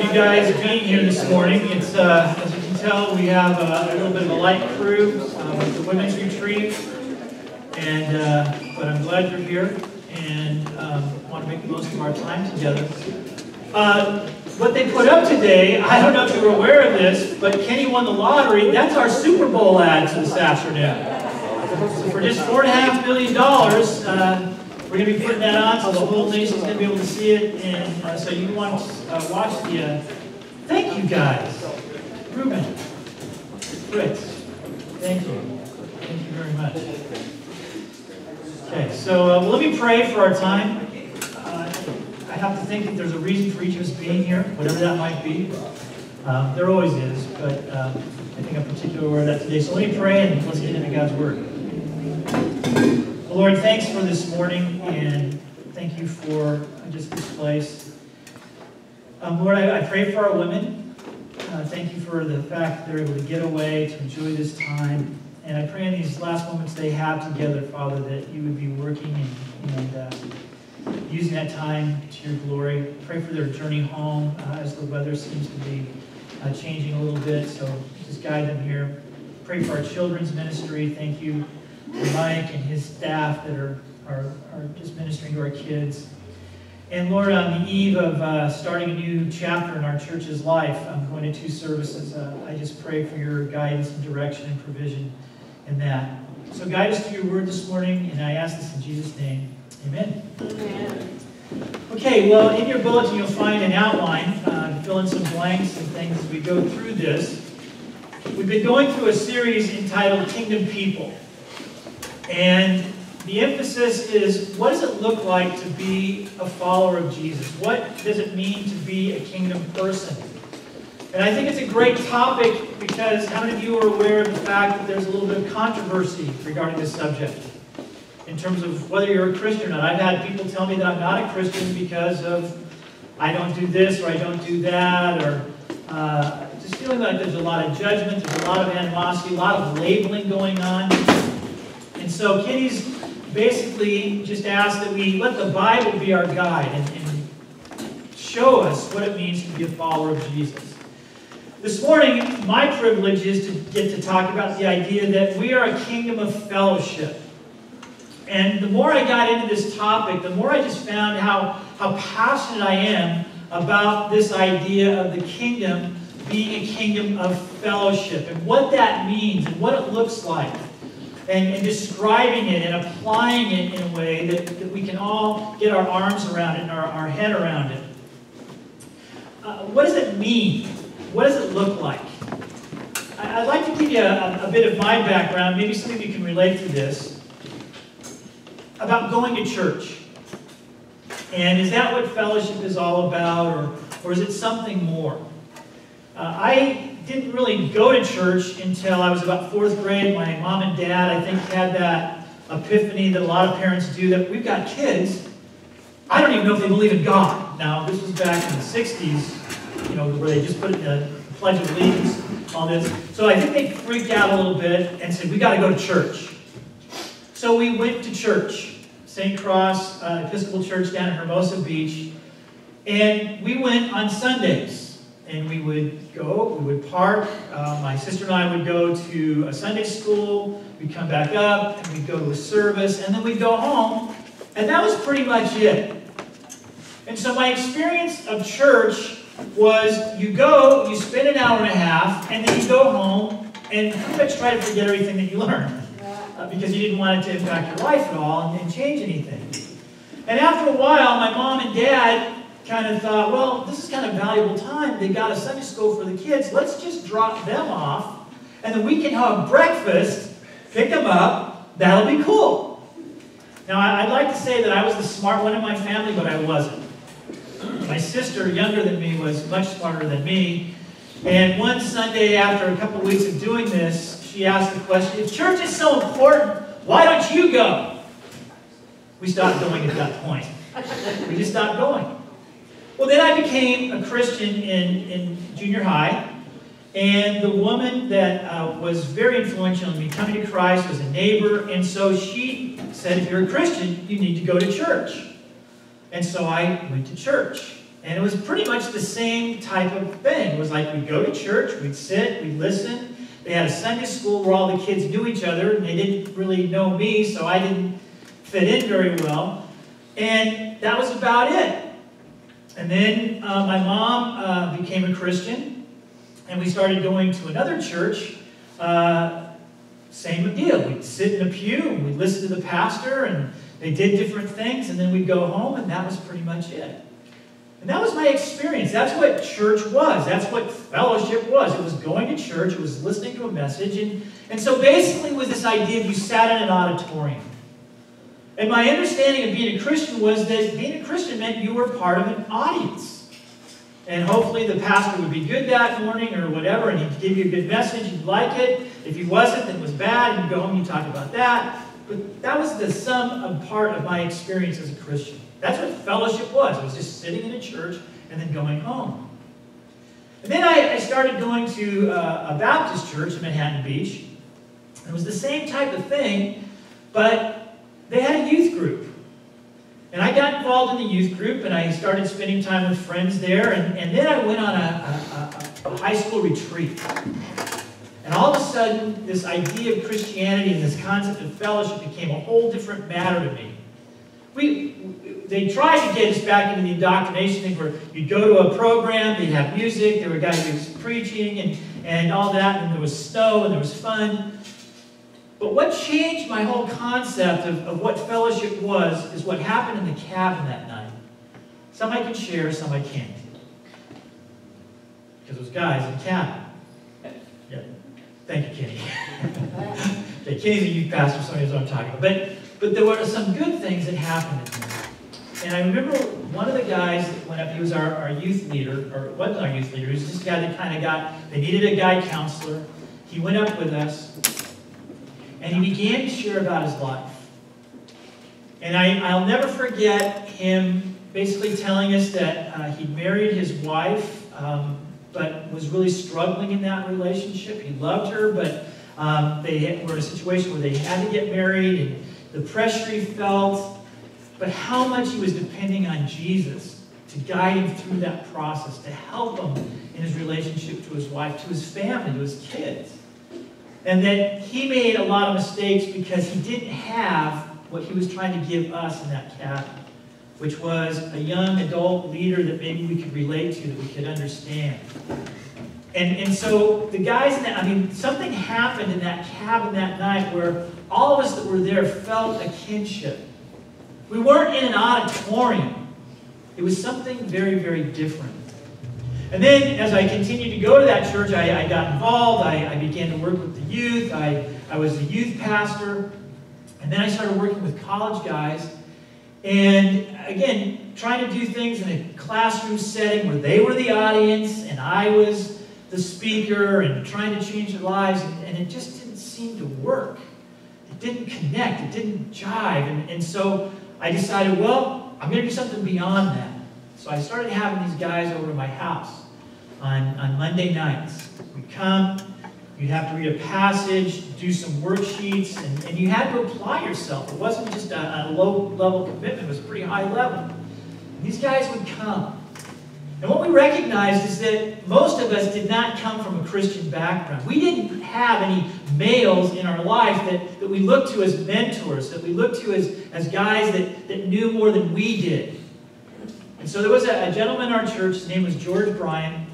of you guys being here this morning. It's, as you can tell, we have a little bit of a light crew with the women's retreat. But I'm glad you're here and want to make the most of our time together. What they put up today, I don't know if you were aware of this, but Kenny won the lottery. That's our Super Bowl ads this afternoon. So for just $4.5 million, we're going to be putting that on, so the whole nation's going to be able to see it, and so you want to watch the. Thank you guys, Ruben, Fritz. Thank you very much. Okay, so let me pray for our time. I have to think that there's a reason for each of us being here, whatever that might be. There always is, but I think I'm particularly aware of that today. So let me pray and let's get into God's Word. Lord, thanks for this morning, and thank you for just this place. Lord, I pray for our women. Thank you for the fact that they're able to get away, to enjoy this time. And I pray in these last moments they have together, Father, that you would be working and using that time to your glory. Pray for their journey home as the weather seems to be changing a little bit, so just guide them here. Pray for our children's ministry. Thank you for Mike and his staff that are just ministering to our kids. And Lord, on the eve of starting a new chapter in our church's life, I'm going to 2 services. I just pray for your guidance and direction and provision in that. So guide us to your word this morning, and I ask this in Jesus' name. Amen. Amen. Okay, well, in your bulletin you'll find an outline to fill in some blanks and things as we go through this. We've been going through a series entitled Kingdom People. And the emphasis is, what does it look like to be a follower of Jesus? What does it mean to be a kingdom person? And I think it's a great topic because how many of you are aware of the fact that there's a little bit of controversy regarding this subject in terms of whether you're a Christian or not? I've had people tell me that I'm not a Christian because of I don't do this or I don't do that, or just feeling like there's a lot of judgment, there's a lot of animosity, a lot of labeling going on. And so Kenny's basically just asked that we let the Bible be our guide and show us what it means to be a follower of Jesus. This morning, my privilege is to get to talk about the idea that we are a kingdom of fellowship. And the more I got into this topic, the more I just found how passionate I am about this idea of the kingdom being a kingdom of fellowship and what that means and what it looks like. And describing it and applying it in a way that we can all get our arms around it and our head around it. What does it mean? What does it look like? I'd like to give you a bit of my background. Maybe some of you can relate to this. About going to church. And is that what fellowship is all about, or is it something more? I didn't really go to church until I was about 4th grade. My mom and dad, I think, had that epiphany that a lot of parents do, that we've got kids. I don't even know if they believe in God. Now, this was back in the 60s, you know, where they just put in the Pledge of Allegiance, all this. So I think they freaked out a little bit and said, we got to go to church. So we went to church, St. Cross Episcopal Church down in Hermosa Beach. And we went on Sundays. And we would go, we would park. My sister and I would go to a Sunday school. We'd come back up, and we'd go to a service, and then we'd go home. And that was pretty much it. And so my experience of church was you go, you spend an hour and a half, and then you go home and pretty much try to forget everything that you learned. Because you didn't want it to impact your life at all and change anything. And after a while, my mom and dad kind of thought, well, this is kind of valuable time. They got a Sunday school for the kids. Let's just drop them off, and then we can have breakfast, pick them up. That'll be cool. Now, I'd like to say that I was the smart one in my family, but I wasn't. My sister, younger than me, was much smarter than me. And one Sunday, after a couple of weeks of doing this, she asked the question, if church is so important, why don't you go? We stopped going at that point. We just stopped going. Well, then I became a Christian in junior high, and the woman that was very influential in me coming to Christ was a neighbor, and so she said, if you're a Christian, you need to go to church. And so I went to church. And it was pretty much the same type of thing. It was like we'd go to church, we'd sit, we'd listen. They had a Sunday school where all the kids knew each other, and they didn't really know me, so I didn't fit in very well. And that was about it. And then my mom became a Christian, and we started going to another church. Same deal. We'd sit in a pew, and we'd listen to the pastor, and they did different things, and then we'd go home, and that was pretty much it. And that was my experience. That's what church was. That's what fellowship was. It was going to church. It was listening to a message. And so basically it was this idea of you sat in an auditorium. And my understanding of being a Christian was that being a Christian meant you were part of an audience. And hopefully the pastor would be good that morning or whatever, and he'd give you a good message. You'd like it. If he wasn't, then it was bad. And you'd go home and you'd talk about that. But that was the sum of part of my experience as a Christian. That's what fellowship was. It was just sitting in a church and then going home. And then I started going to a Baptist church in Manhattan Beach. It was the same type of thing, but they had a youth group. And I got involved in the youth group, and I started spending time with friends there. And then I went on a high school retreat. And all of a sudden, this idea of Christianity and this concept of fellowship became a whole different matter to me. They tried to get us back into the indoctrination thing where you'd go to a program, they'd have music, there were guys who was preaching and all that, and there was snow and there was fun. But what changed my whole concept of what fellowship was is what happened in the cabin that night. Some I can share, some I can't. Because those guys in the cabin. Yeah. Thank you, Kenny. Okay, Kenny's a youth pastor, so he knows what I'm talking about. But there were some good things that happened in there. And I remember one of the guys that went up, he was our youth leader, or wasn't our youth leader, he was just a guy that they needed a guy counselor. He went up with us, and he began to share about his life. And I'll never forget him basically telling us that he'd married his wife, but was really struggling in that relationship. He loved her, but they were in a situation where they had to get married, and the pressure he felt, but how much he was depending on Jesus to guide him through that process, to help him in his relationship to his wife, to his family, to his kids. And that he made a lot of mistakes because he didn't have what he was trying to give us in that cabin, which was a young adult leader that maybe we could relate to, that we could understand. And so the guys in that, something happened in that cabin that night where all of us that were there felt a kinship. We weren't in an auditorium. It was something very, very different. And then as I continued to go to that church, I got involved. I began to work with the youth. I was the youth pastor. And then I started working with college guys. And again, trying to do things in a classroom setting where they were the audience and I was the speaker, and trying to change their lives. And it just didn't seem to work. It didn't connect. It didn't jive. And so I decided, well, I'm going to do something beyond that. So I started having these guys over to my house on Monday nights. We'd come, you'd have to read a passage, do some worksheets, and you had to apply yourself. It wasn't just a low-level commitment. It was a pretty high level. And these guys would come. And what we recognized is that most of us did not come from a Christian background. We didn't have any males in our life that we looked to as mentors, that we looked to as guys that knew more than we did. And so there was a gentleman in our church, his name was George Bryan,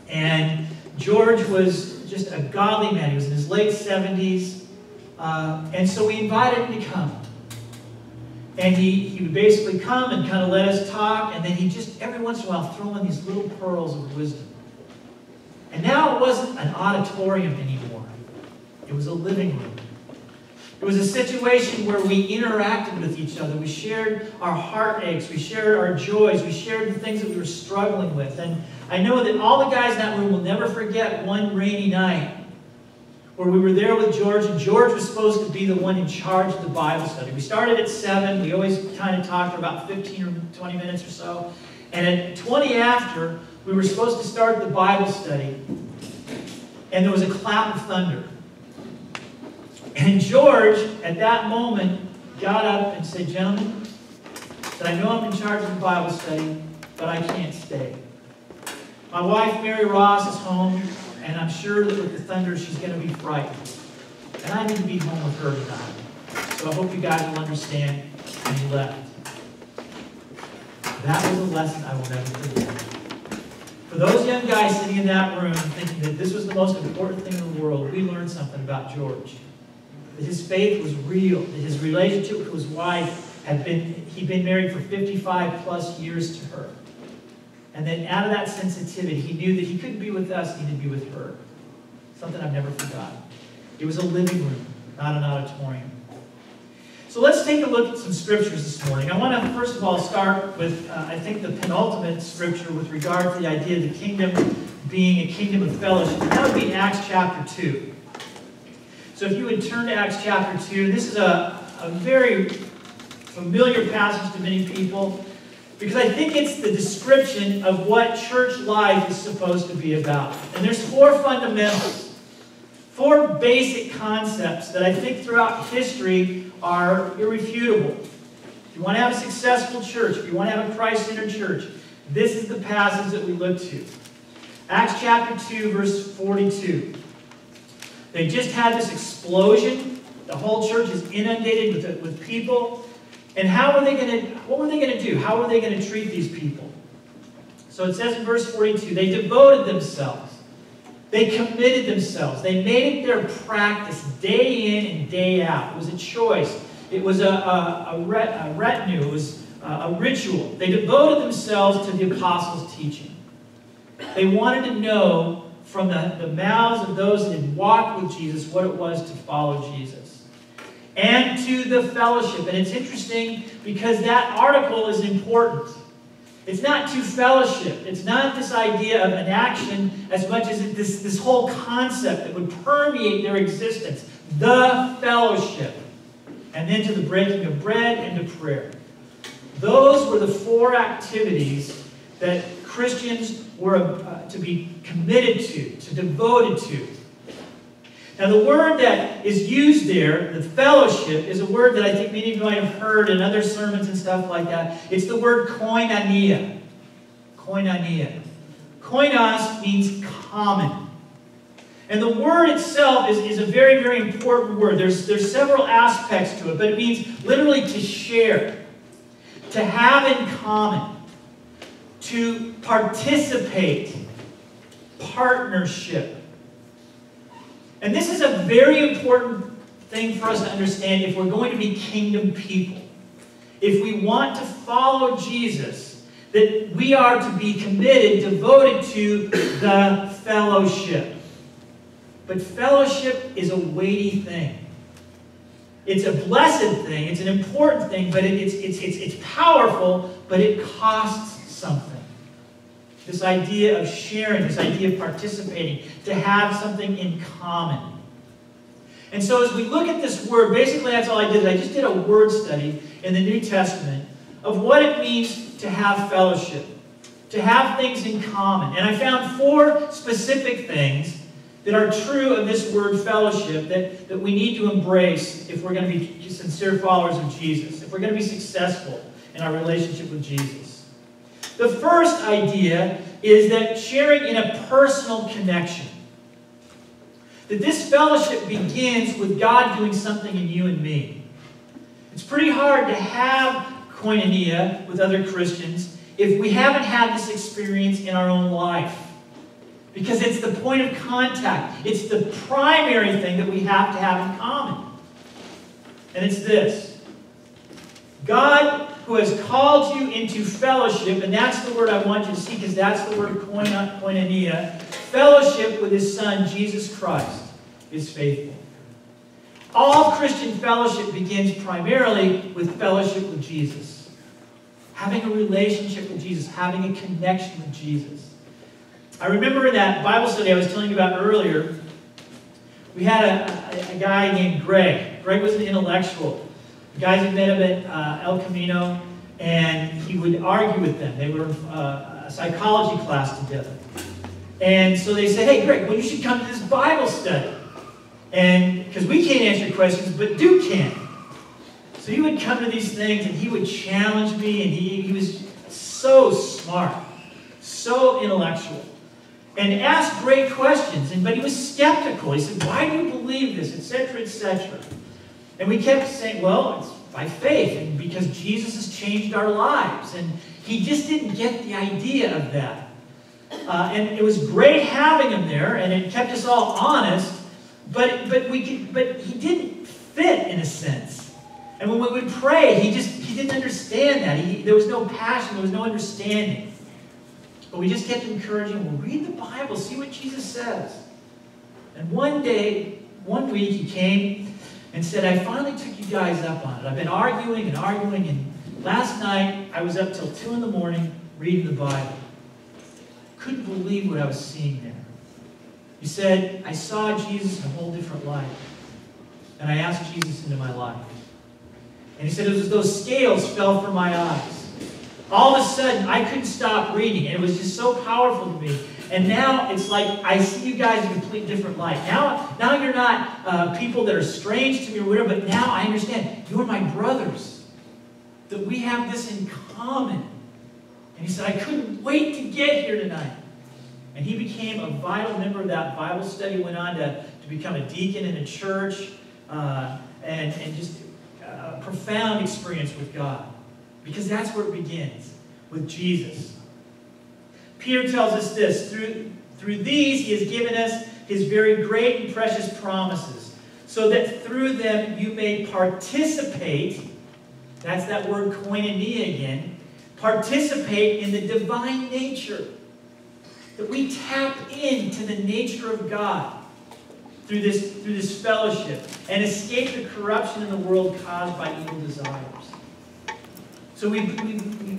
and George was just a godly man. He was in his late 70s, and so we invited him to come. And he would basically come and kind of let us talk, and then he just every once in a while throw in these little pearls of wisdom. And now it wasn't an auditorium anymore. It was a living room. It was a situation where we interacted with each other. We shared our heartaches. We shared our joys. We shared the things that we were struggling with. And I know that all the guys in that room will never forget one rainy night where we were there with George, and George was supposed to be the one in charge of the Bible study. We started at 7. We always kind of talked for about 15 or 20 minutes or so. And at 20 after, we were supposed to start the Bible study. And there was a clap of thunder. And George, at that moment, got up and said, "Gentlemen, I know I'm in charge of the Bible study, but but I can't stay. My wife, Mary Ross, is home, and I'm sure that with the thunder, she's going to be frightened. And I need to be home with her tonight. So I hope you guys will understand, and he left. That was a lesson I will never forget. For those young guys sitting in that room thinking that this was the most important thing in the world, we learned something about George. That his faith was real, that his relationship with his wife he'd been married for 55 plus years to her. And then out of that sensitivity, he knew that he couldn't be with us, he needed to be with her. Something I've never forgotten. It was a living room, not an auditorium. So let's take a look at some scriptures this morning. I want to, first of all, start with, I think, the penultimate scripture with regard to the idea of the kingdom being a kingdom of fellowship. And that would be Acts chapter 2. So if you would turn to Acts chapter 2, this is a very familiar passage to many people, because I think it's the description of what church life is supposed to be about. And there's four fundamentals, four basic concepts that I think throughout history are irrefutable. If you want to have a successful church, if you want to have a Christ-centered church, this is the passage that we look to. Acts chapter 2, verse 42. They just had this explosion. The whole church is inundated with people. And what were they going to do? How were they going to treat these people? So it says in verse 42, they devoted themselves. They committed themselves. They made it their practice day in and day out. It was a choice. It was a retinue. It was a ritual. They devoted themselves to the apostles' teaching. They wanted to know from the mouths of those that had walked with Jesus what it was to follow Jesus. And to the fellowship. And it's interesting because that article is important. It's not to fellowship. It's not this idea of an action as much as this whole concept that would permeate their existence. The fellowship. And then to the breaking of bread and to prayer. Those were the four activities that Christians were to be committed to devoted to. Now the word that is used there, the fellowship, is a word that I think many of you might have heard in other sermons and stuff like that. It's the word koinonia. Koinonia. Koinos means common. And the word itself is a very, very important word. There's several aspects to it, but it means literally to share, to have in common, to participate, partnership. And this is a very important thing for us to understand if we're going to be kingdom people. If we want to follow Jesus, that we are to be committed, devoted to the fellowship. But fellowship is a weighty thing. It's a blessed thing. It's an important thing, but it's powerful, but it costs something. This idea of sharing, this idea of participating, to have something in common. And so as we look at this word, basically that's all I did. I just did a word study in the New Testament of what it means to have fellowship, to have things in common. And I found four specific things that are true of this word fellowship that we need to embrace if we're going to be sincere followers of Jesus, if we're going to be successful in our relationship with Jesus. The first idea is that sharing in a personal connection. That this fellowship begins with God doing something in you and me. It's pretty hard to have koinonia with other Christians if we haven't had this experience in our own life. Because it's the point of contact. It's the primary thing that we have to have in common. And it's this. God, who has called you into fellowship, and that's the word I want you to see because that's the word koinonia, fellowship with His Son, Jesus Christ, is faithful. All Christian fellowship begins primarily with fellowship with Jesus. Having a relationship with Jesus, having a connection with Jesus. I remember in that Bible study I was telling you about earlier, we had a guy named Greg. Greg was an intellectual. The guys had met him at El Camino, and he would argue with them. They were in a psychology class together. And so they said, hey, Greg, well, you should come to this Bible study. And because we can't answer questions, but Duke can. So he would come to these things, and he would challenge me, and he was so smart, so intellectual, and asked great questions. But he was skeptical. He said, why do you believe this, etc., etc.? And we kept saying, well, it's by faith, and because Jesus has changed our lives. And he just didn't get the idea of that. And it was great having him there, and it kept us all honest, but he didn't fit in a sense. And when we would pray, he didn't understand that. There was no passion, there was no understanding. But we just kept encouraging him, well, read the Bible, see what Jesus says. And one week he came and said, I finally took you guys up on it. I've been arguing, and last night I was up till 2 in the morning reading the Bible. Couldn't believe what I was seeing there. He said, I saw Jesus in a whole different light. And I asked Jesus into my life. And he said, it was as though scales fell from my eyes. All of a sudden, I couldn't stop reading. And it was just so powerful to me. And now it's like I see you guys in a completely different light. Now you're not people that are strange to me or whatever, but now I understand. You're my brothers. That we have this in common. And he said, I couldn't wait to get here tonight. And he became a vital member of that Bible study, went on to become a deacon in a church, and just a profound experience with God. Because that's where it begins, with Jesus. Peter tells us this, through these he has given us his very great and precious promises, so that through them you may participate, that's that word koinonia again, participate in the divine nature. That we tap into the nature of God through this fellowship and escape the corruption in the world caused by evil desires. So we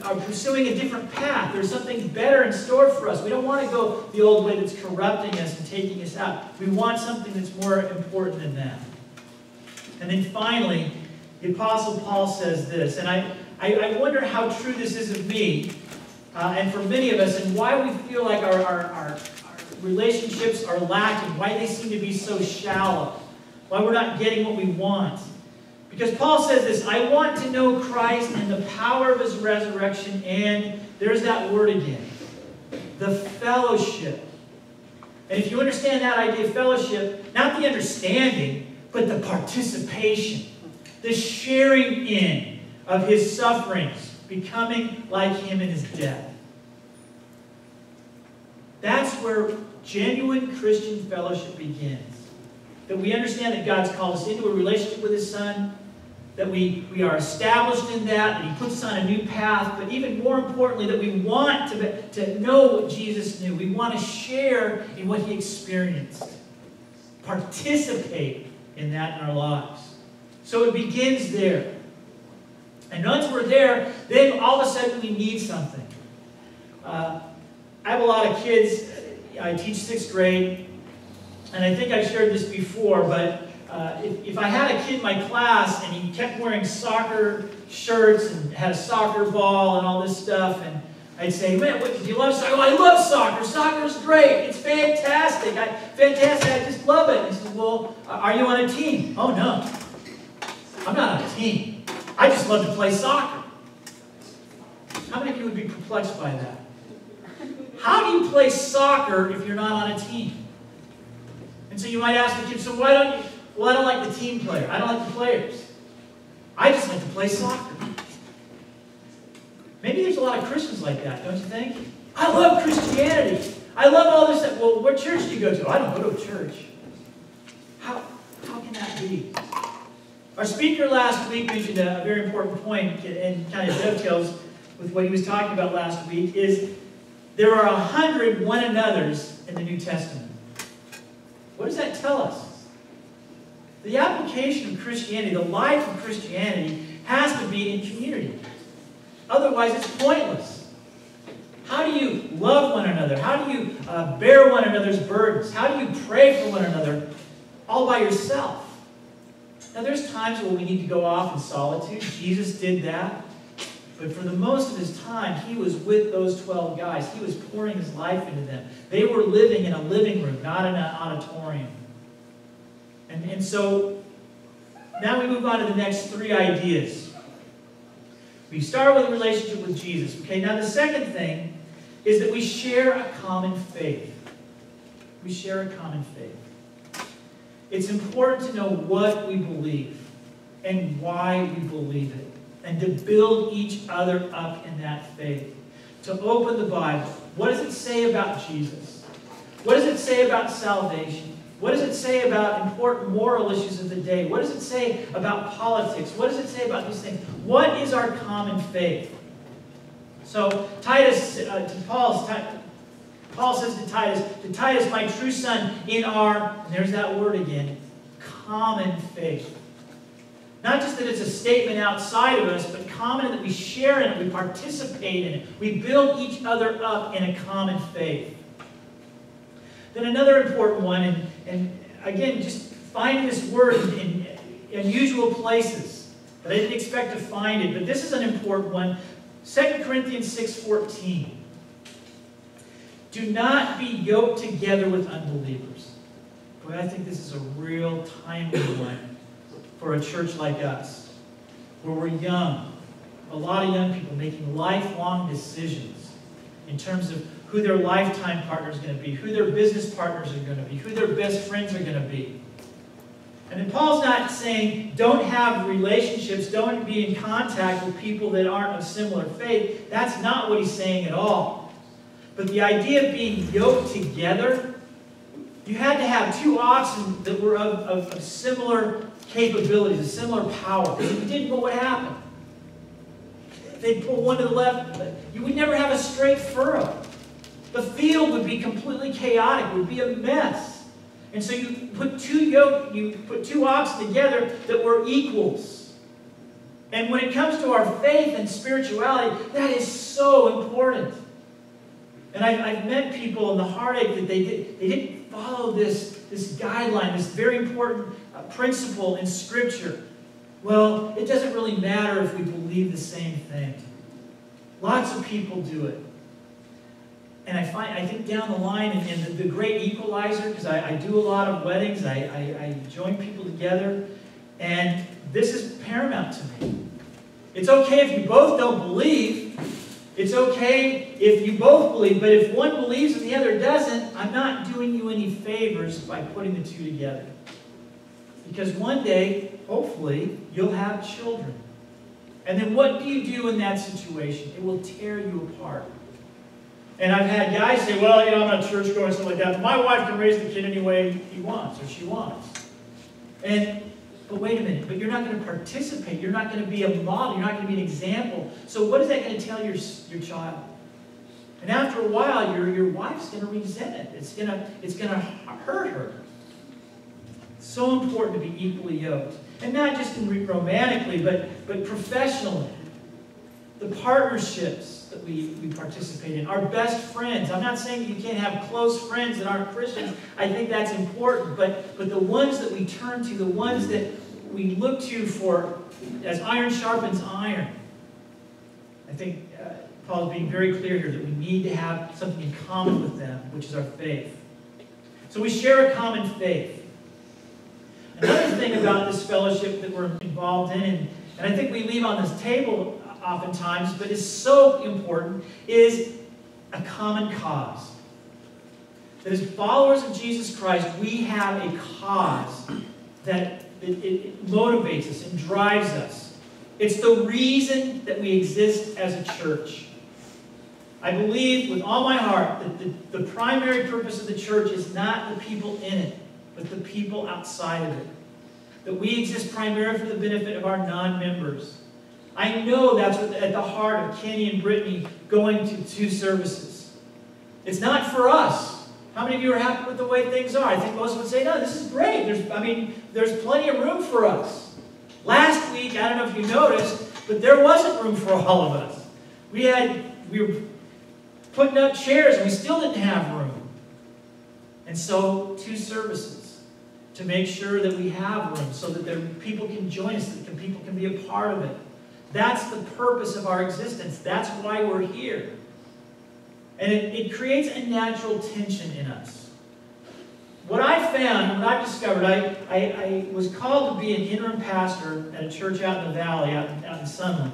are pursuing a different path. There's something better in store for us. We don't want to go the old way that's corrupting us and taking us out. We want something that's more important than that. And then finally, the Apostle Paul says this, and I wonder how true this is of me, and for many of us, and why we feel like our relationships are lacking, why they seem to be so shallow, why we're not getting what we want. Because Paul says this, I want to know Christ and the power of his resurrection, and there's that word again, the fellowship. And if you understand that idea of fellowship, not the understanding, but the participation, the sharing in of his sufferings, becoming like him in his death. That's where genuine Christian fellowship begins. That we understand that God's called us into a relationship with his Son, that we are established in that he puts us on a new path, but even more importantly, that we want to know what Jesus knew. We want to share in what he experienced. Participate in that in our lives. So it begins there. And once we're there, then all of a sudden we need something. I have a lot of kids. I teach 6th grade, and I think I've shared this before, but if I had a kid in my class and he kept wearing soccer shirts and had a soccer ball and all this stuff, and I'd say, man, do you love soccer? Oh, I love soccer. Soccer's great. It's fantastic. I just love it. And he said, well, are you on a team? Oh, no. I'm not on a team. I just love to play soccer. How many of you would be perplexed by that? How do you play soccer if you're not on a team? And so you might ask the kid, so why don't you? Well, I don't like the team player. I don't like the players. I just like to play soccer. Maybe there's a lot of Christians like that, don't you think? I love Christianity. I love all this stuff. Well, what church do you go to? I don't go to a church. How can that be? Our speaker last week mentioned a very important point, and kind of dovetails with what he was talking about last week, is there are 100 one another's in the New Testament. What does that tell us? The application of Christianity, the life of Christianity, has to be in community. Otherwise, it's pointless. How do you love one another? How do you bear one another's burdens? How do you pray for one another all by yourself? Now, there's times where we need to go off in solitude. Jesus did that. But for the most of his time, he was with those 12 guys. He was pouring his life into them. They were living in a living room, not in an auditorium. And so, now we move on to the next 3 ideas. We start with a relationship with Jesus. Okay, now the second thing is that we share a common faith. We share a common faith. It's important to know what we believe and why we believe it, and to build each other up in that faith. To open the Bible. What does it say about Jesus? What does it say about salvation? What does it say about important moral issues of the day? What does it say about politics? What does it say about these things? What is our common faith? So Paul says to Titus, my true son, in our, and there's that word again, common faith. Not just that it's a statement outside of us, but common that we share in it, we participate in it. We build each other up in a common faith. Then another important one, and again, just finding this word in unusual places. But I didn't expect to find it, but this is an important one. 2 Corinthians 6:14. Do not be yoked together with unbelievers. Boy, I think this is a real timely one for a church like us, where we're young. A lot of young people making lifelong decisions in terms of who their lifetime partner is going to be, who their business partners are going to be, who their best friends are going to be. And then Paul's not saying don't have relationships, don't be in contact with people that aren't of similar faith. That's not what he's saying at all. But the idea of being yoked together, you had to have two oxen that were of similar capabilities, of similar power. Because if you didn't, what would happen? If they pull one to the left, you would never have a straight furrow. The field would be completely chaotic, would be a mess. And so you put two oxen together that were equals. And when it comes to our faith and spirituality, that is so important. And I've met people in the heartache that they didn't follow this guideline, this very important principle in Scripture. Well, it doesn't really matter if we believe the same thing. Lots of people do it. And I think down the line, in the great equalizer, because I do a lot of weddings, I join people together, and this is paramount to me. It's okay if you both don't believe. It's okay if you both believe, but if one believes and the other doesn't, I'm not doing you any favors by putting the two together. Because one day, hopefully, you'll have children. And then what do you do in that situation? It will tear you apart. And I've had guys say, well, I'm not church going, something like that, but my wife can raise the kid any way he wants or she wants. But wait a minute, but you're not going to participate. You're not going to be a model. You're not going to be an example. So what is that going to tell your child? And after a while, your wife's going to resent it. It's going to hurt her. It's so important to be equally yoked. And not just romantically, but professionally. The partnerships that we participate in. Our best friends. I'm not saying that you can't have close friends that aren't Christians. I think that's important. But the ones that we turn to, the ones that we look to for, as iron sharpens iron. I think Paul is being very clear here that we need to have something in common with them, which is our faith. So we share a common faith. Another thing about this fellowship that we're involved in, and I think we leave on this table oftentimes, but is so important, is a common cause. That as followers of Jesus Christ, we have a cause that it motivates us and drives us. It's the reason that we exist as a church. I believe with all my heart that the primary purpose of the church is not the people in it, but the people outside of it. That we exist primarily for the benefit of our non-members. I know that's at the heart of Kenny and Brittany going to 2 services. It's not for us. How many of you are happy with the way things are? I think most would say, no, this is great. There's plenty of room for us. Last week, I don't know if you noticed, but there wasn't room for all of us. We were putting up chairs and we still didn't have room. And so 2 services to make sure that we have room so that people can join us, that people can be a part of it. That's the purpose of our existence. That's why we're here. And it creates a natural tension in us. What I found, what I've discovered, I was called to be an interim pastor at a church out in the valley, out in Sunland.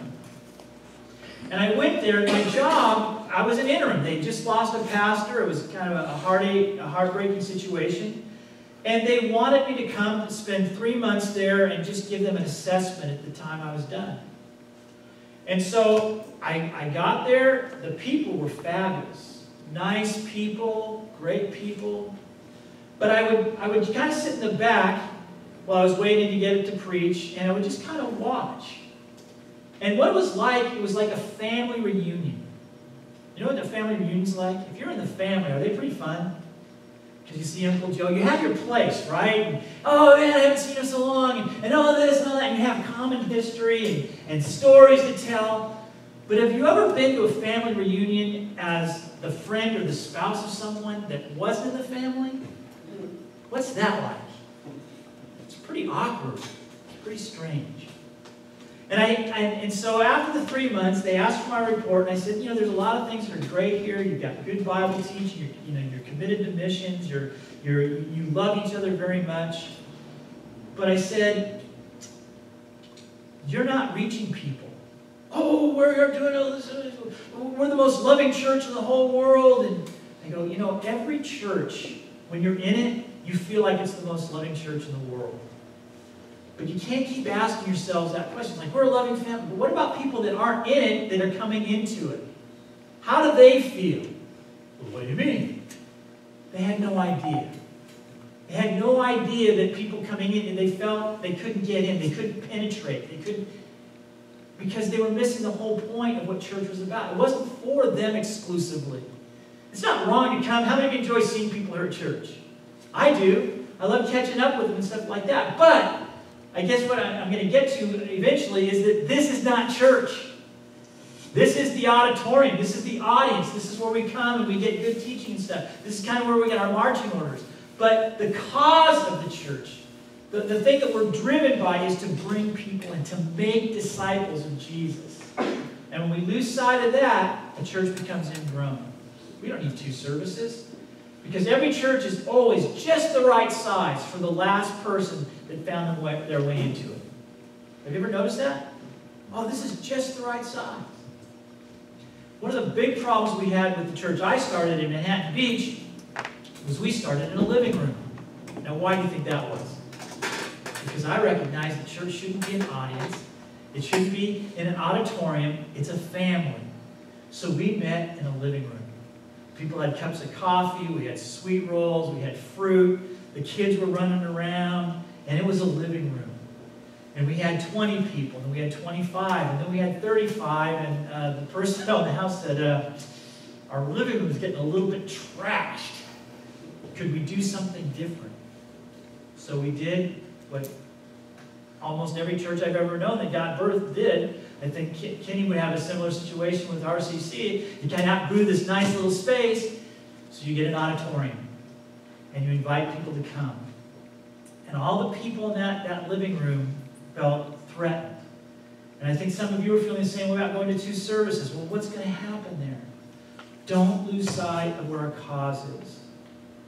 And I went there, and my job, I was an interim. They just lost a pastor. It was kind of a heartbreaking situation. And they wanted me to come and spend 3 months there and just give them an assessment at the time I was done. And so I got there. The people were fabulous. Nice people, great people. But I would kind of sit in the back while I was waiting to get it to preach, and I would just kind of watch. And what it was like a family reunion. You know what a family reunion's like? If you're in the family, are they pretty fun? Because you see Uncle Joe, you have your place, right? And, oh man, I haven't seen him so long, and all this and all that, and you have common history and stories to tell. But have you ever been to a family reunion as the friend or the spouse of someone that wasn't in the family? What's that like? It's pretty awkward. It's pretty strange. And so after the 3 months, they asked for my report, and I said, there's a lot of things that are great here. You've got good Bible teaching. You're committed to missions. You love each other very much. But I said, you're not reaching people. Oh, we're doing all this. We're the most loving church in the whole world. And I go, every church, when you're in it, you feel like it's the most loving church in the world. But you can't keep asking yourselves that question. Like, we're a loving family. But what about people that aren't in it that are coming into it? How do they feel? Well, what do you mean? They had no idea. They had no idea that people coming in, and they felt they couldn't get in. They couldn't penetrate. They couldn't, because they were missing the whole point of what church was about. It wasn't for them exclusively. It's not wrong to come. How many of you enjoy seeing people here at church? I do. I love catching up with them and stuff like that. But I guess what I'm going to get to eventually is that this is not church. This is the auditorium. This is the audience. This is where we come and we get good teaching and stuff. This is kind of where we get our marching orders. But the cause of the church, the thing that we're driven by, is to bring people and to make disciples of Jesus. And when we lose sight of that, the church becomes ingrown. We don't need 2 services. Because every church is always just the right size for the last person that found their way into it. Have you ever noticed that? Oh, this is just the right size. One of the big problems we had with the church I started in Manhattan Beach was we started in a living room. Now, why do you think that was? Because I recognized that church shouldn't be an audience. It shouldn't be in an auditorium. It's a family. So we met in a living room. People had cups of coffee, we had sweet rolls, we had fruit, the kids were running around, and it was a living room. And we had 20 people, and we had 25, and then we had 35, and the person in the house said, our living room is getting a little bit trashed. Could we do something different? So we did what almost every church I've ever known that got birthed did. I think Kenny would have a similar situation with RCC. You kind of outgrew this nice little space, so you get an auditorium. And you invite people to come. And all the people in that living room felt threatened. And I think some of you are feeling the same way about going to 2 services. Well, what's going to happen there? Don't lose sight of what our cause is.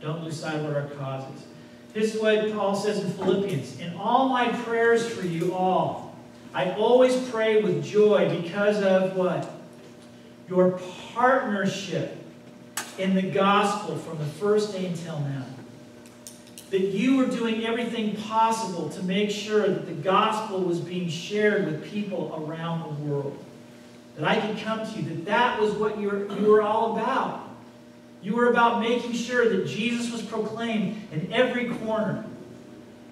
Don't lose sight of what our cause is. This is what Paul says in Philippians. In all my prayers for you all, I always pray with joy because of what? Your partnership in the gospel from the first day until now. That you were doing everything possible to make sure that the gospel was being shared with people around the world. That I could come to you, that was what you were all about. You were about making sure that Jesus was proclaimed in every corner.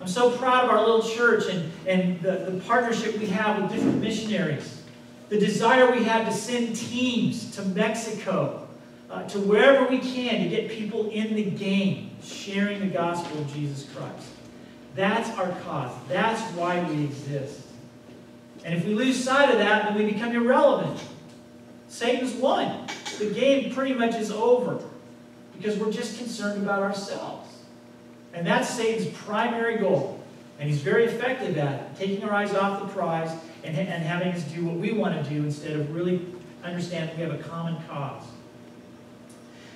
I'm so proud of our little church and the partnership we have with different missionaries. The desire we have to send teams to Mexico, to wherever we can to get people in the game, sharing the gospel of Jesus Christ. That's our cause. That's why we exist. And if we lose sight of that, then we become irrelevant. Satan's won. The game pretty much is over because we're just concerned about ourselves. And that's Satan's primary goal. And he's very effective at it, taking our eyes off the prize and having us do what we want to do instead of really understanding we have a common cause.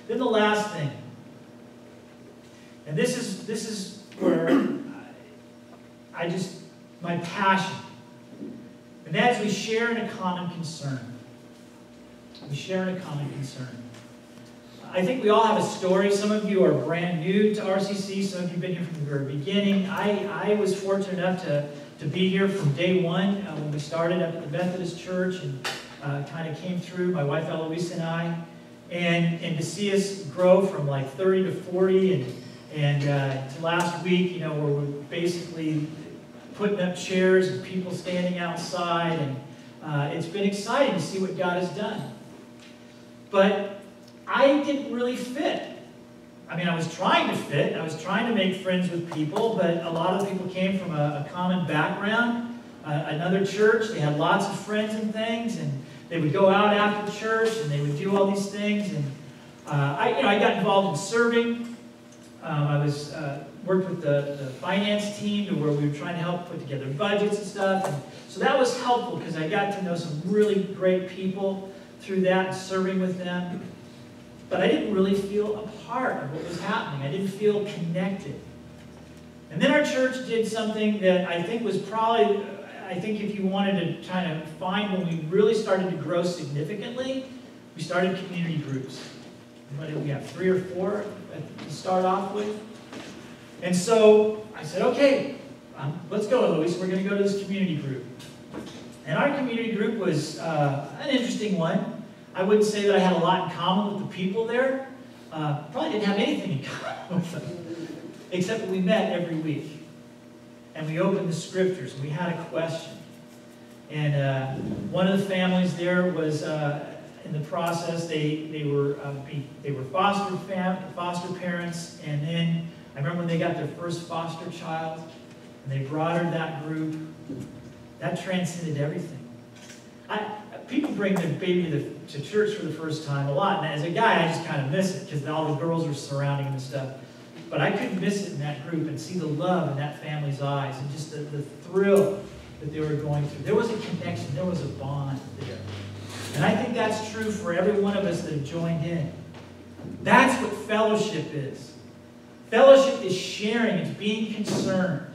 Then the last thing, and this is where my passion, and that is we share in a common concern. We share in a common concern. I think we all have a story. Some of you are brand new to RCC. Some of you have been here from the very beginning. I was fortunate enough to be here from day one when we started up at the Methodist Church and kind of came through, my wife Eloise and I, and to see us grow from like 30 to 40 and to last week, where we're basically putting up chairs and people standing outside, and it's been exciting to see what God has done. But I didn't really fit. I mean, I was trying to fit. I was trying to make friends with people, but a lot of the people came from a common background, another church. They had lots of friends and things, and they would go out after church, and they would do all these things. And I got involved in serving. I worked with the finance team to where we were trying to help put together budgets and stuff. And so that was helpful because I got to know some really great people through that and serving with them. But I didn't really feel a part of what was happening. I didn't feel connected. And then our church did something that I think was probably, I think if you wanted to kind of find when we really started to grow significantly, we started community groups. What did we have, 3 or 4 to start off with? And so I said, okay, let's go, Eloise. We're going to go to this community group. And our community group was an interesting one. I wouldn't say that I had a lot in common with the people there. Probably didn't have anything in common with them, except that we met every week. And we opened the scriptures, and we had a question. And one of the families there was, in the process, they were foster parents, and then I remember when they got their first foster child, and they brought her to that group. That transcended everything. People bring their baby to church for the first time a lot, and as a guy, I just kind of miss it because all the girls were surrounding him and stuff. But I couldn't miss it in that group and see the love in that family's eyes and just the thrill that they were going through. There was a connection. There was a bond there. And I think that's true for every one of us that have joined in. That's what fellowship is. Fellowship is sharing. It's being concerned.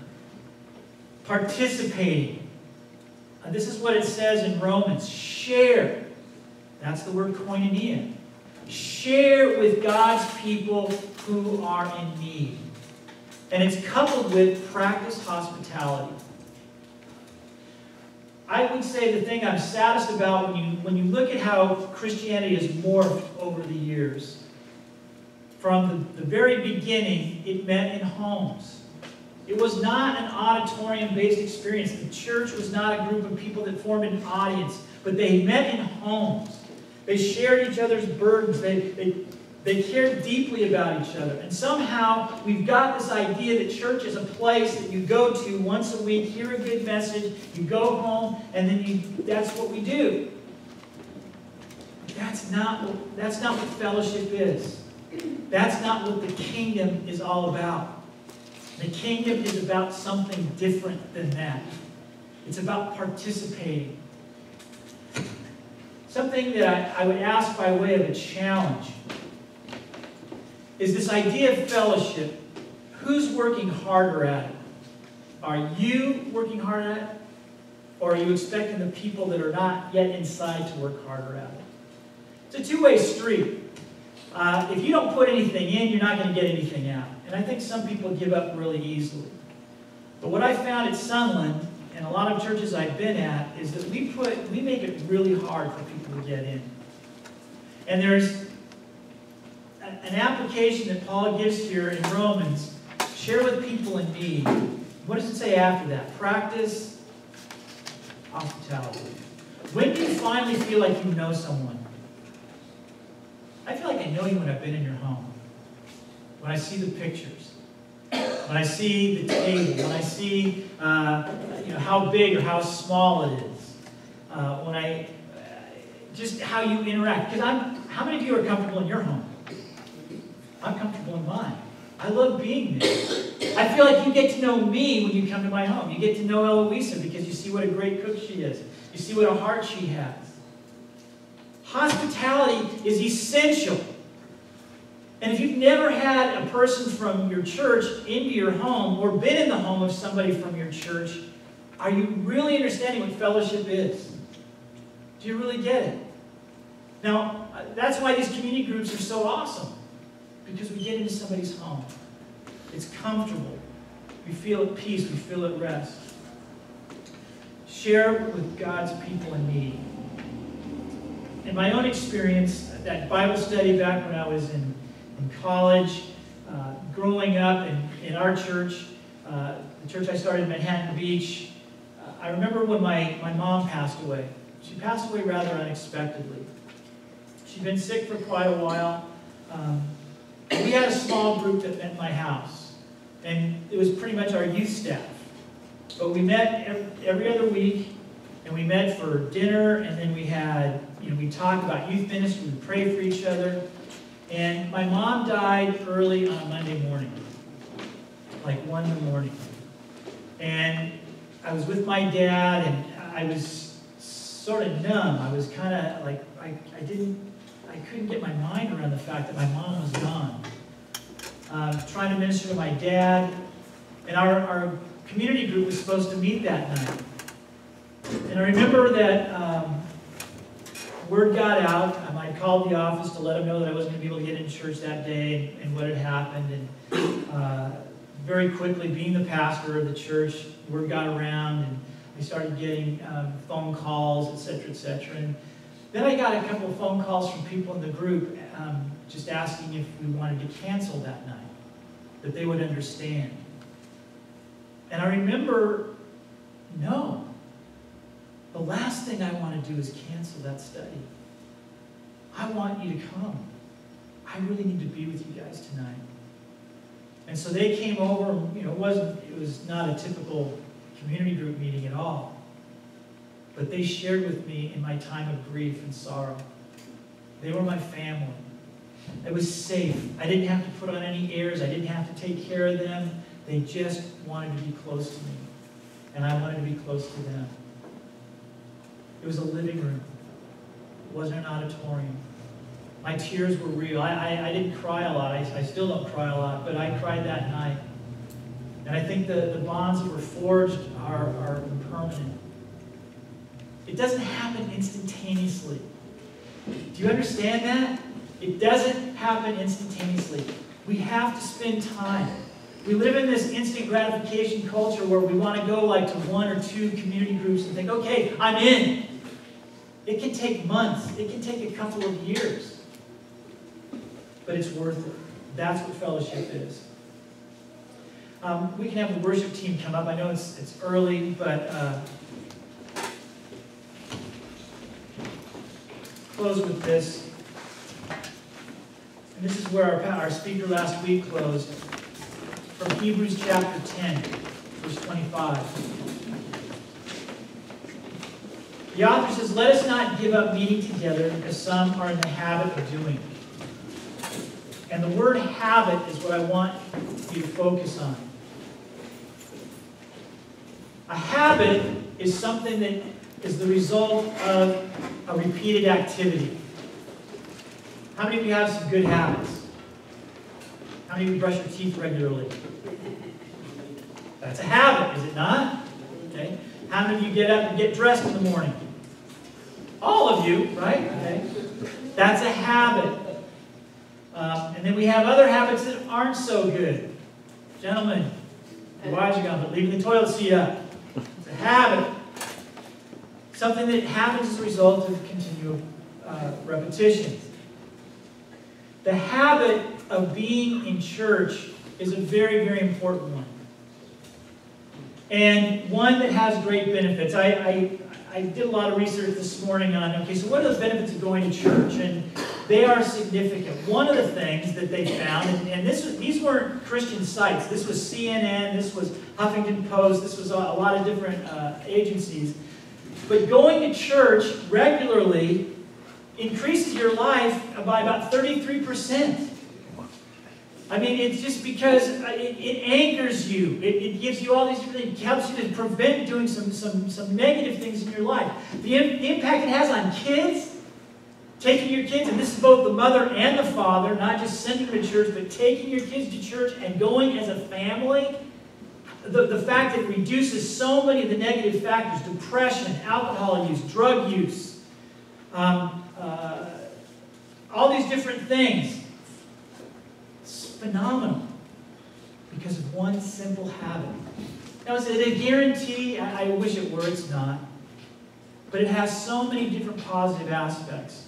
Participating. This is what it says in Romans. Share. That's the word koinonia. Share with God's people who are in need. And it's coupled with practice hospitality. I would say the thing I'm saddest about when you look at how Christianity has morphed over the years. From the very beginning, it met in homes. It was not an auditorium-based experience. The church was not a group of people that formed an audience, but they met in homes. They shared each other's burdens. They cared deeply about each other. And somehow we've got this idea that church is a place that you go to once a week, hear a good message, you go home, and then that's what we do. That's not what fellowship is. That's not what the kingdom is all about. The kingdom is about something different than that. It's about participating. Something that I would ask by way of a challenge is this idea of fellowship. Who's working harder at it? Are you working harder at it? Or are you expecting the people that are not yet inside to work harder at it? It's a two-way street. If you don't put anything in, you're not going to get anything out. And I think some people give up really easily. But what I found at Sunland, and a lot of churches I've been at, is that we make it really hard for people to get in. And there's an application that Paul gives here in Romans. Share with people in need. What does it say after that? Practice hospitality. When do you finally feel like you know someone? I feel like I know you when I've been in your home. When I see the pictures. When I see the table. When I see how big or how small it is. Just how you interact. Because how many of you are comfortable in your home? I'm comfortable in mine. I love being there. I feel like you get to know me when you come to my home. You get to know Eloisa because you see what a great cook she is. You see what a heart she has. Hospitality is essential. And if you've never had a person from your church into your home or been in the home of somebody from your church, are you really understanding what fellowship is? Do you really get it? Now, that's why these community groups are so awesome, because we get into somebody's home. It's comfortable. We feel at peace. We feel at rest. Share with God's people in need. In my own experience, that Bible study back when I was in college, growing up in our church, the church I started in Manhattan Beach, I remember when my mom passed away. She passed away rather unexpectedly. She'd been sick for quite a while. We had a small group that met my house, and it was pretty much our youth staff. But we met every other week, and we met for dinner, and then we had, we talked about youth ministry, we prayed for each other. And my mom died early on a Monday morning, like 1 in the morning. And I was with my dad, and I was sort of numb. I was kind of like, I couldn't get my mind around the fact that my mom was gone. Trying to minister to my dad, and our community group was supposed to meet that night. And I remember that word got out. I called the office to let them know that I wasn't going to be able to get into church that day and what had happened. And very quickly, being the pastor of the church, word got around, and I started getting phone calls, etc., etc. And then I got a couple of phone calls from people in the group just asking if we wanted to cancel that night, that they would understand. And I remember, no. The last thing I want to do is cancel that study. I want you to come. I really need to be with you guys tonight. And so they came over, and, it was not a typical community group meeting at all. But they shared with me in my time of grief and sorrow. They were my family. I was safe. I didn't have to put on any airs. I didn't have to take care of them. They just wanted to be close to me. And I wanted to be close to them. It was a living room. It wasn't an auditorium. My tears were real. I didn't cry a lot. I still don't cry a lot, but I cried that night. And I think the bonds that were forged are permanent. It doesn't happen instantaneously. Do you understand that? It doesn't happen instantaneously. We have to spend time. We live in this instant gratification culture where we want to go like to 1 or 2 community groups and think, okay, I'm in. It can take months. It can take a couple of years. But it's worth it. That's what fellowship is. We can have the worship team come up. I know it's early, but close with this. And this is where our speaker last week closed. From Hebrews chapter 10, verse 25. The author says, "Let us not give up meeting together, as some are in the habit of doing." And the word habit is what I want you to focus on. A habit is something that is the result of a repeated activity. How many of you have some good habits? How many of you brush your teeth regularly? That's a habit, is it not? Okay. How many of you get up and get dressed in the morning? All of you, right? Okay. That's a habit. And then we have other habits that aren't so good. Gentlemen, your wives are gone, but leaving the toilet seat up. It's a habit. Something that happens as a result of continual repetition. The habit of being in church is a very, very important one. And one that has great benefits. I did a lot of research this morning on, okay, so what are the benefits of going to church? And they are significant. One of the things that they found, and these weren't Christian sites. This was CNN, this was Huffington Post, this was a lot of different agencies. But going to church regularly increases your life by about 33%. I mean, it's just because it anchors you. It gives you all these different things. It helps you to prevent doing some negative things in your life. The impact it has on kids, taking your kids, and this is both the mother and the father, not just sending them to church, but taking your kids to church and going as a family. The fact that it reduces so many of the negative factors, depression, alcohol use, drug use, all these different things. It's phenomenal because of one simple habit. Now, is it a guarantee? I wish it were. It's not. But it has so many different positive aspects.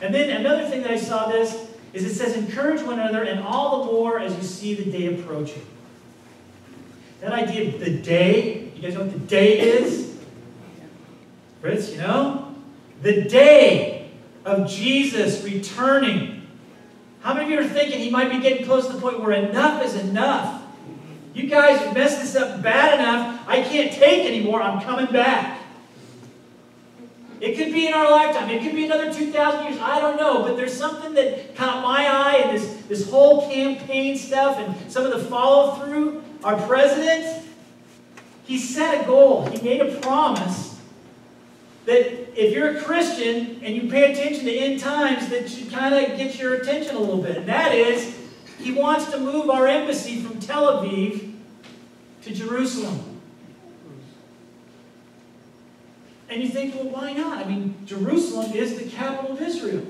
And then another thing that I saw this is it says, encourage one another, and all the more as you see the day approaching. That idea of the day, you guys know what the day is? Fritz, you know? The day of Jesus returning. How many of you are thinking he might be getting close to the point where enough is enough? You guys have messed this up bad enough. I can't take anymore. I'm coming back. It could be in our lifetime. It could be another 2,000 years. I don't know. But there's something that caught my eye in this whole campaign stuff and some of the follow-through. Our president, he set a goal. He made a promise that if you're a Christian and you pay attention to end times, that should kind of get your attention a little bit. And that is, he wants to move our embassy from Tel Aviv to Jerusalem. And you think, well, why not? I mean, Jerusalem is the capital of Israel.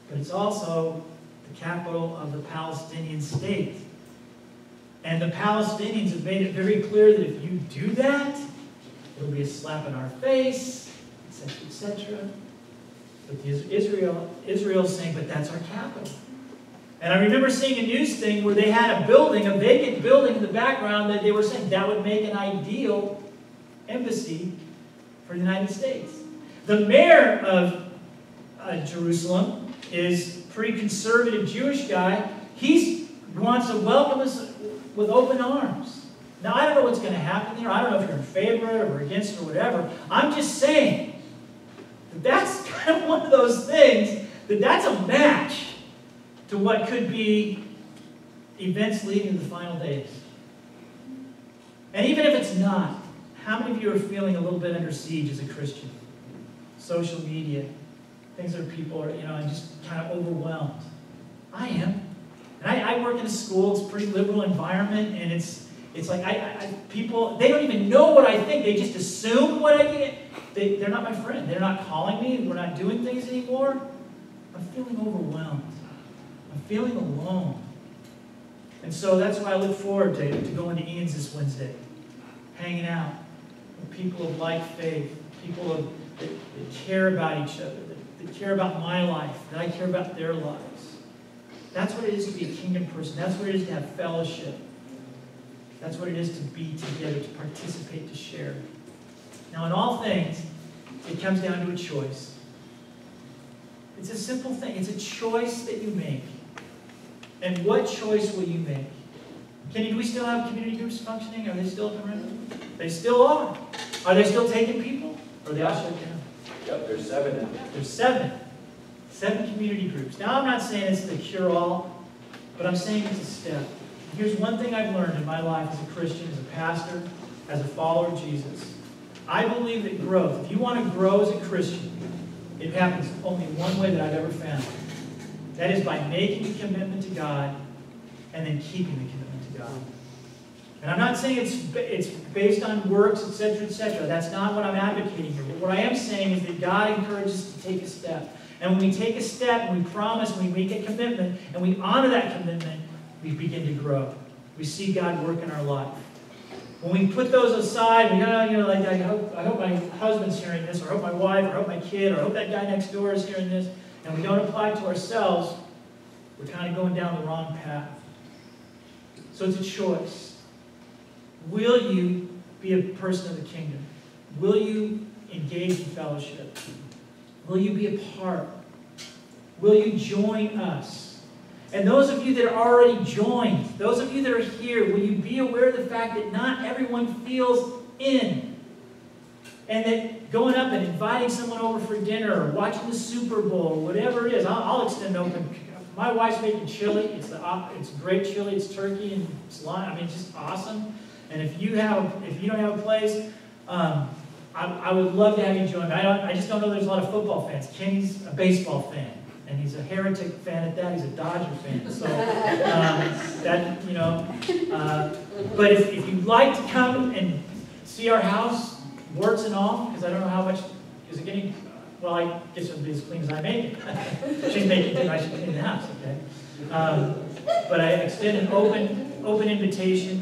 But it's also the capital of the Palestinian state. And the Palestinians have made it very clear that if you do that, it'll be a slap in our face, etc., etc. But Israel's saying, but that's our capital. And I remember seeing a news thing where they had a building, a vacant building in the background, that they were saying that would make an ideal embassy for the United States. The mayor of Jerusalem is a pretty conservative Jewish guy. He wants to welcome us with open arms. Now, I don't know what's going to happen there. I don't know if you're in favor or against or whatever. I'm just saying that that's kind of one of those things that's a match to what could be events leading to the final days. And even if it's not, how many of you are feeling a little bit under siege as a Christian? Social media, things that people are, just kind of overwhelmed. I am. And I work in a school, it's a pretty liberal environment, and it's like people, they don't even know what I think. They just assume what I get. They're not my friend. They're not calling me. We're not doing things anymore. I'm feeling overwhelmed. I'm feeling alone. And so that's why I look forward to going to Ian's this Wednesday, hanging out with people of like faith, people that care about each other, that care about my life, that I care about their lives. That's what it is to be a kingdom person. That's what it is to have fellowship. That's what it is to be together, to participate, to share. Now, in all things, it comes down to a choice. It's a simple thing. It's a choice that you make. And what choice will you make? Kenny, do we still have community groups functioning? Are they still up and running? They still are. Are they still taking people? Or are they all shut down? Yep, there's 7 now. There's 7. 7 community groups. Now, I'm not saying it's the cure-all, but I'm saying it's a step. Here's one thing I've learned in my life as a Christian, as a pastor, as a follower of Jesus. I believe that growth, if you want to grow as a Christian, it happens only one way that I've ever found. That is by making a commitment to God and then keeping the commitment to God. And I'm not saying it's based on works, etc., etc. That's not what I'm advocating here. But what I am saying is that God encourages us to take a step. And when we take a step, and we promise, and we make a commitment, and we honor that commitment, we begin to grow. We see God work in our life. When we put those aside, we go, like I hope my husband's hearing this, or I hope my wife, or I hope my kid, or I hope that guy next door is hearing this, and we don't apply it to ourselves, we're kind of going down the wrong path. So it's a choice. Will you be a person of the kingdom? Will you engage in fellowship? Will you be a part? Will you join us? And those of you that are already joined, those of you that are here, will you be aware of the fact that not everyone feels in? And that going up and inviting someone over for dinner or watching the Super Bowl or whatever it is, I'll extend open. My wife's making chili. It's great chili. It's turkey and salami. I mean, it's just awesome. And if you don't have a place, I would love to have you join me. I just don't know there's a lot of football fans. Kenny's a baseball fan. And he's a Heretic fan at that. He's a Dodger fan. So, but if you'd like to come and see our house, warts and all, because I don't know how much, is it getting Well, I guess it'll be as clean as I make it. She's making it, I should clean the house, okay? But I extend an open invitation